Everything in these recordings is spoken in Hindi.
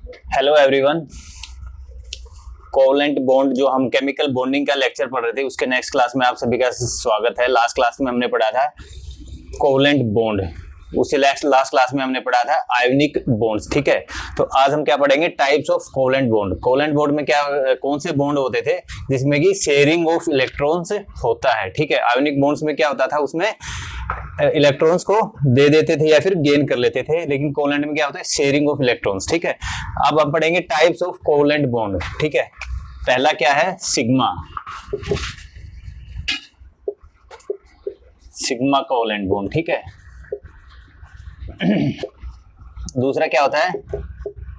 Hello everyone. कोवलेंट बॉन्ड जो हम केमिकल बॉन्डिंग का लेक्चर पढ़ रहे थे उसके नेक्स्ट क्लास में आप सभी का स्वागत है। लास्ट क्लास में हमने पढ़ा था कोवलेंट बॉन्ड, उससे लास्ट क्लास में हमने पढ़ा था आयोनिक बॉन्ड्स। ठीक है, तो आज हम क्या पढ़ेंगे, types of covalent bond. Covalent bond में क्या कौन से बॉन्ड होते थे जिसमें कि शेयरिंग ऑफ इलेक्ट्रॉन्स होता है। ठीक है, आयोनिक बॉन्ड्स में क्या होता था, उसमें इलेक्ट्रॉन्स को दे देते थे या फिर गेन कर लेते थे, लेकिन कोवलेंट में क्या होता है, शेयरिंग ऑफ इलेक्ट्रॉन्स। ठीक है, अब हम पढ़ेंगे टाइप्स ऑफ कोवलेंट बॉन्ड। ठीक है, पहला क्या है, सिग्मा। Sigma covalent bond. ठीक है, दूसरा क्या होता है,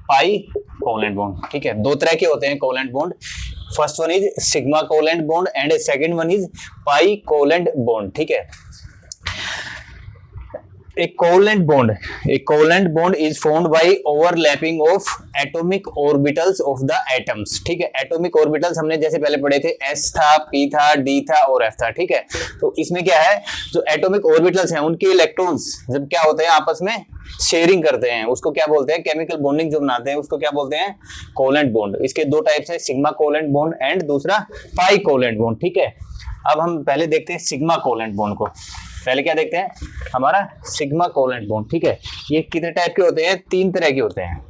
पाई कोवलेंट बॉन्ड। ठीक है, दो तरह के होते हैं covalent bond. First one is sigma covalent bond and second one is pi covalent bond. ठीक है, A covalent bond is formed by overlapping of atomic orbitals of the atoms। ठीक है, एटॉमिक ऑर्बिटल्स हमने जैसे पहले पढ़े थे, s था, p था, d था और f था। ठीक है, तो इसमें क्या है, जो एटॉमिक ऑर्बिटल्स हैं उनके इलेक्ट्रॉन्स जब क्या होते हैं, आपस में शेयरिंग करते हैं, उसको क्या बोलते हैं, केमिकल बॉन्डिंग जो बनाते हैं उसको क्या बोलते हैं, कोवलेंट बॉन्ड। इसके दो टाइप्स है, सिग्मा कोवलेंट बॉन्ड एंड दूसरा पाई कोवलेंट बॉन्ड। ठीक है, अब हम पहले देखते हैं सिग्मा कोवलेंट बॉन्ड को। पहले क्या देखते हैं, हमारा सिग्मा कोवलेंट बॉन्ड। ठीक है, ये कितने टाइप के होते हैं, तीन तरह के होते हैं।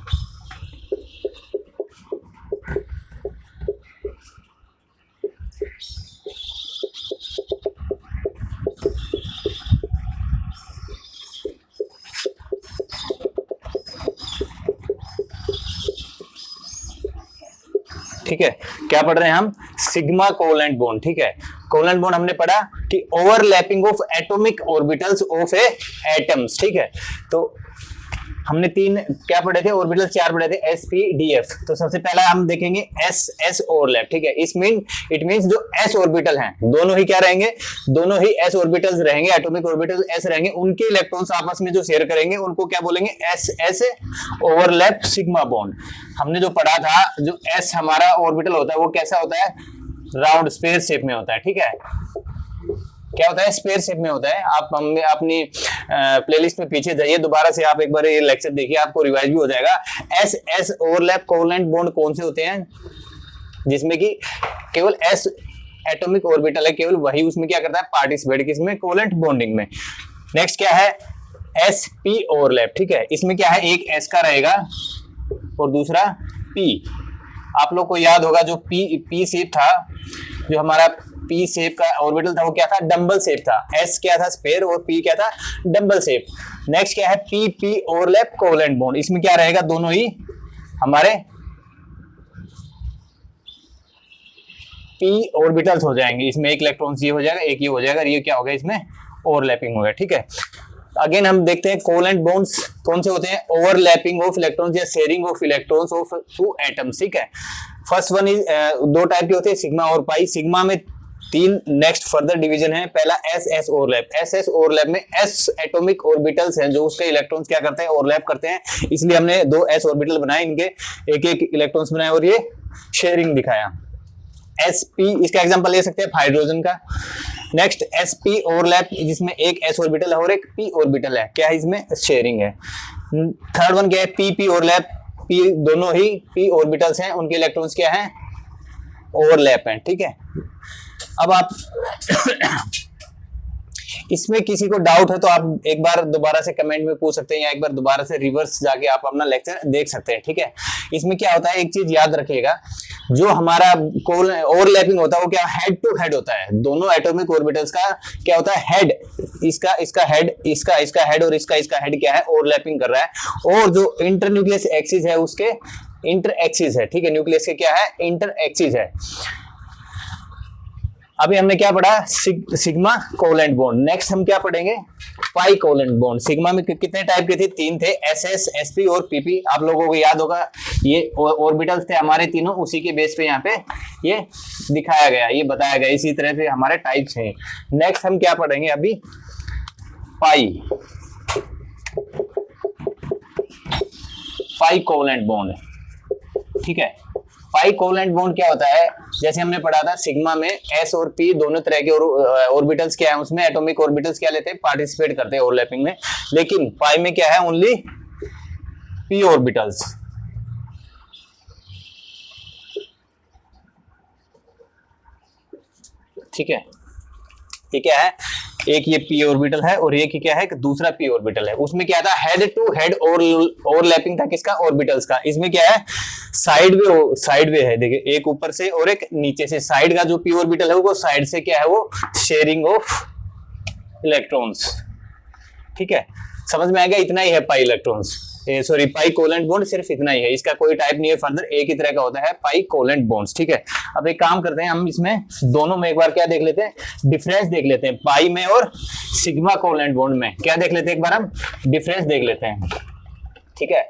ठीक है, क्या पढ़ रहे हैं हम, सिग्मा कोवलेंट बॉन्ड। ठीक है, कोवलेंट बॉन्ड हमने पढ़ा कि overlapping of atomic orbitals of A atoms. ठीक है, तो हमने तीन क्या पढ़े थे, ऑर्बिटल चार पढ़े थे, s p d f। तो सबसे पहला हम देखेंगे s s ओवरलैप। ठीक है, इट मींस जो s ऑर्बिटल हैं दोनों ही क्या रहेंगे, दोनों ही s ऑर्बिटल्स रहेंगे, एटॉमिक ऑर्बिटल s रहेंगे, उनके इलेक्ट्रॉन्स आपस में जो शेयर करेंगे उनको क्या बोलेंगे, s s overlap sigma bond. हमने जो पढ़ा था, जो s हमारा ऑर्बिटल होता है वो कैसा होता है, राउंड स्पेयर शेप में होता है। ठीक है, क्या होता है, स्पेयर शेप में होता है। आप अपनी प्लेलिस्ट में पीछे जाइए, दोबारा से आप एक बार ये लेक्चर देखिए, आपको रिवाइज भी हो जाएगा। S S overlap covalent bond कौन से होते हैं, जिसमें कि केवल एस एटॉमिक ऑर्बिटल है, केवल वही उसमें क्या करता है, पार्टिसिपेट किसमें, कोवलेंट बॉन्डिंग में। नेक्स्ट क्या है, एस पी ओवरलैप। ठीक है, इसमें क्या है, एक एस का रहेगा और दूसरा पी। आप लोग को याद होगा जो पी शेप था, जो हमारा पी शेप का ऑर्बिटल था वो क्या था, डंबल शेप था। एस क्या था, स्फीयर, और पी क्या था, डंबल शेप। नेक्स्ट क्या है, P P overlap covalent bond. इसमें क्या रहेगा, दोनों ही हमारे पी ऑर्बिटल्स हो जाएंगे। इसमें एक इलेक्ट्रॉन ये हो जाएगा, एक ये हो जाएगा, ये क्या होगा, इसमें ओवरलैपिंग होगा। ठीक है, अगेन हम देखते हैं कोवलेंट बॉन्ड्स कौन से होते हैं, ओवरलैपिंग ऑफ इलेक्ट्रॉन्स या sharing of electrons of two atoms. ठीक है, फर्स्ट वन इज, दो टाइप के होते हैं, सिग्मा और पाई। सिग्मा में तीन नेक्स्ट फर्दर डिवीजन है। पहला S S overlap. S S overlap में एस एटॉमिक ऑर्बिटल्स हैं जो उसके इलेक्ट्रॉन्स क्या करते हैं, ओवरलैप करते हैं, इसलिए हमने दो एस ऑर्बिटल बनाए, इनके एक एक इलेक्ट्रॉन्स बनाए और ये शेयरिंग दिखाया। एस पी, इसका एग्जांपल ले सकते हैं हाइड्रोजन का। नेक्स्ट एस पी ओवरलैप, जिसमें एक एस ऑर्बिटल है और एक पी ऑर्बिटल है, क्या है, इसमें शेयरिंग है। थर्ड वन क्या है, पी पी ओवरलैप। पी दोनों ही पी ऑर्बिटल्स हैं, उनके इलेक्ट्रॉन्स क्या हैं, ओवरलैप हैं। ठीक है, अब आप इसमें किसी को डाउट है तो आप एक बार दोबारा से कमेंट में पूछ सकते हैं, या एक बार दोबारा से रिवर्स जाके आप अपना लेक्चर देख सकते हैं। ठीक है, इसमें क्या होता है, एक चीज याद रखिएगा, जो हमारा ओवरलैपिंग होता है वो क्या, हेड टू हेड होता है। दोनों एटॉमिक ऑर्बिटल्स का क्या होता है, हेड, इसका हेड, इसका हेड और इसका हेड क्या है, ओवरलैपिंग कर रहा है। और जो इंटरन्यूक्लियस एक्सिस है उसके इंटर एक्सिस है। ठीक है, न्यूक्लियस के क्या है, इंटर एक्सिस है। अभी हमने क्या पढ़ा, सिग्मा कोवलेंट बॉन्ड। नेक्स्ट हम क्या पढ़ेंगे, पाई कोवलेंट बॉन्ड। सिग्मा में कितने टाइप के थे, तीन थे, एस एस, एस पी और पीपी। आप लोगों को याद होगा ये ऑर्बिटल्स थे हमारे तीनों, उसी के बेस पे यहाँ पे ये दिखाया गया, ये बताया गया, इसी तरह से हमारे टाइप्स हैं। नेक्स्ट हम क्या पढ़ेंगे अभी, पाई पाई कोवलेंट बॉन्ड। ठीक है, पाई कोवलेंट बॉन्ड क्या होता है, जैसे हमने पढ़ा था सिग्मा में एस और पी दोनों तरह के ऑर्बिटल्स क्या है, उसमें एटॉमिक ऑर्बिटल्स क्या लेते हैं, पार्टिसिपेट करते हैं ओवरलैपिंग में। लेकिन पाई में क्या है, ओनली पी ऑर्बिटल्स। ठीक है, ये क्या है, एक ये p ऑर्बिटल है और ये क्या है, दूसरा p ऑर्बिटल है। उसमें क्या था, हेड टू हेड ओवरलैपिंग था किसका, ऑर्बिटल्स का। इसमें क्या है, साइड वे है, देखिए एक ऊपर से और एक नीचे से। साइड का जो p ऑर्बिटल है वो साइड से क्या है, वो शेयरिंग ऑफ इलेक्ट्रॉन्स। ठीक है, समझ में आ गया, इतना ही है पाई इलेक्ट्रॉन्स, सॉरी पाई कोवेलेंट बॉन्ड, सिर्फ इतना ही है, इसका कोई टाइप नहीं है फर्दर, एक ही तरह का होता है पाई कोवेलेंट बॉन्ड्स। ठीक है, अब एक काम करते हैं, हम इसमें दोनों में एक बार क्या देख लेते हैं, डिफरेंस देख लेते हैं, पाई में और सिग्मा कोवेलेंट बॉन्ड में क्या देख लेते हैं, एक बार हम डिफरेंस देख लेते हैं। ठीक है,